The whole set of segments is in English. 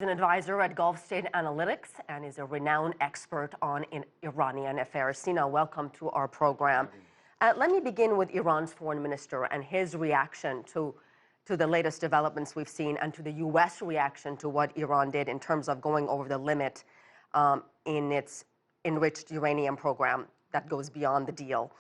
An advisor at Gulf State Analytics and is a renowned expert on Iranian affairs. Sina, welcome to our program. Let me begin with Iran's foreign minister and his reaction to the latest developments we've seen and to the U.S. reaction to what Iran did in terms of going over the limit in its enriched uranium program that goes beyond the deal.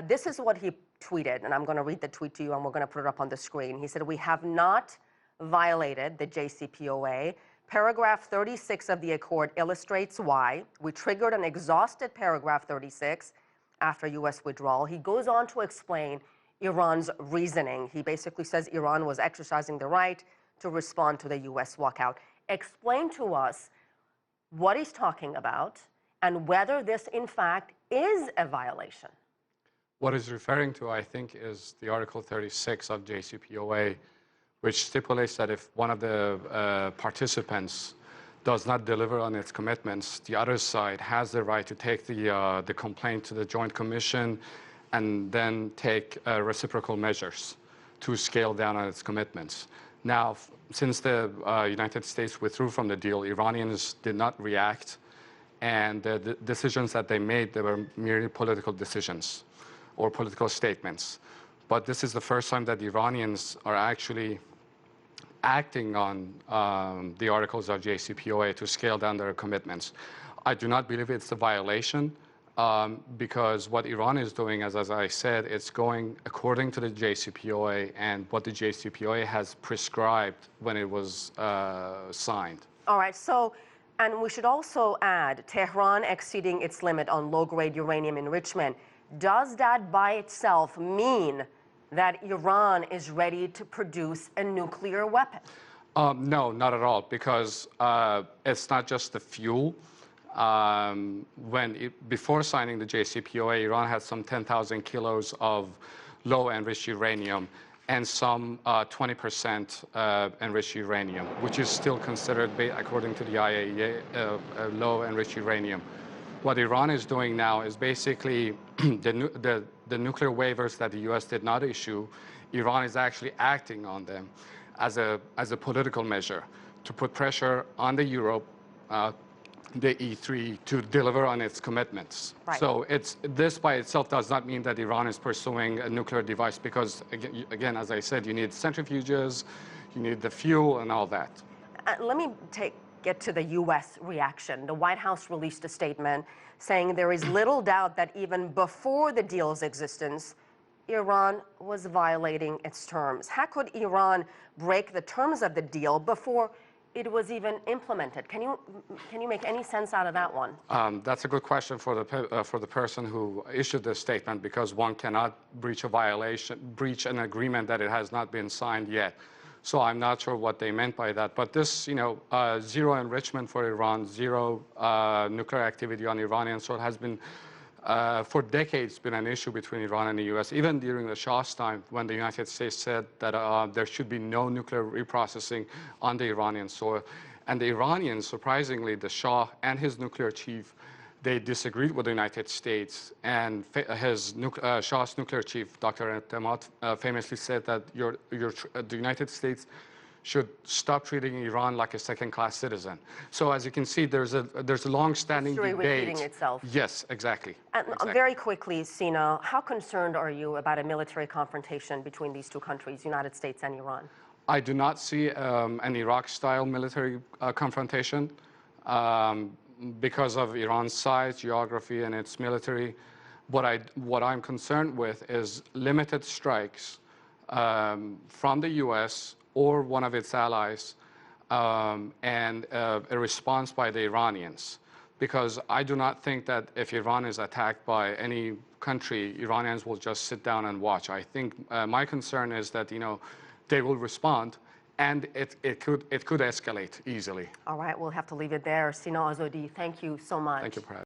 This is what he tweeted, and I'm going to read the tweet to you and we're going to put it up on the screen. He said, "We have not violated the JCPOA. Paragraph 36 of the accord illustrates why. We triggered and exhausted paragraph 36 after U.S. withdrawal." He goes on to explain Iran's reasoning. He basically says Iran was exercising the right to respond to the U.S. walkout. Explain to us what he's talking about and whether this, in fact, is a violation. What he's referring to, I think, is the Article 36 of JCPOA, which stipulates that if one of the participants does not deliver on its commitments, the other side has the right to take the complaint to the Joint Commission and then take reciprocal measures to scale down on its commitments. Now, since the United States withdrew from the deal, Iranians did not react, and the decisions that they made, they were merely political decisions or political statements. But this is the first time that the Iranians are actually acting on the articles of JCPOA to scale down their commitments. I do not believe it's a violation because what Iran is doing, as I said, it's going according to the JCPOA and what the JCPOA has prescribed when it was signed. All right, so, and we should also add, Tehran exceeding its limit on low-grade uranium enrichment. Does that by itself mean that Iran is ready to produce a nuclear weapon? No, not at all, because it's not just the fuel. Before signing the JCPOA, Iran had some 10,000 kilos of low-enriched uranium and some 20% enriched uranium, which is still considered, according to the IAEA, low-enriched uranium. What Iran is doing now is basically the nuclear waivers that the U.S. did not issue. Iran is actually acting on them as a political measure to put pressure on the Europe, the E3, to deliver on its commitments. Right. So this by itself does not mean that Iran is pursuing a nuclear device because, again, as I said, you need centrifuges, you need the fuel and all that. Let me get to the U.S. reaction. The White House released a statement saying there is little doubt that even before the deal's existence, Iran was violating its terms. How could Iran break the terms of the deal before it was even implemented? Can you make any sense out of that one? That's a good question for the person who issued this statement, because one cannot breach an agreement that it has not been signed yet. So I'm not sure what they meant by that. But this, zero enrichment for Iran, zero nuclear activity on Iranian soil has been, for decades, been an issue between Iran and the U.S. Even during the Shah's time, when the United States said that there should be no nuclear reprocessing on the Iranian soil. And the Iranians, surprisingly, the Shah and his nuclear chief, they disagreed with the United States, and Shah's nuclear chief, Dr. Etemad, famously said that the United States should stop treating Iran like a second-class citizen. So, as you can see, there's a long-standing debate. Repeating itself. Yes, exactly. And exactly. Very quickly, Sina, how concerned are you about a military confrontation between these two countries, United States and Iran? I do not see an Iraq-style military confrontation. Because of Iran's size, geography, and its military. What I'm concerned with is limited strikes from the U.S. or one of its allies and a response by the Iranians. Because I do not think that if Iran is attacked by any country, Iranians will just sit down and watch. I think my concern is that, they will respond, and it could escalate easily. All right, we'll have to leave it there. Sina Azodi, thank you so much. Thank you, Brad.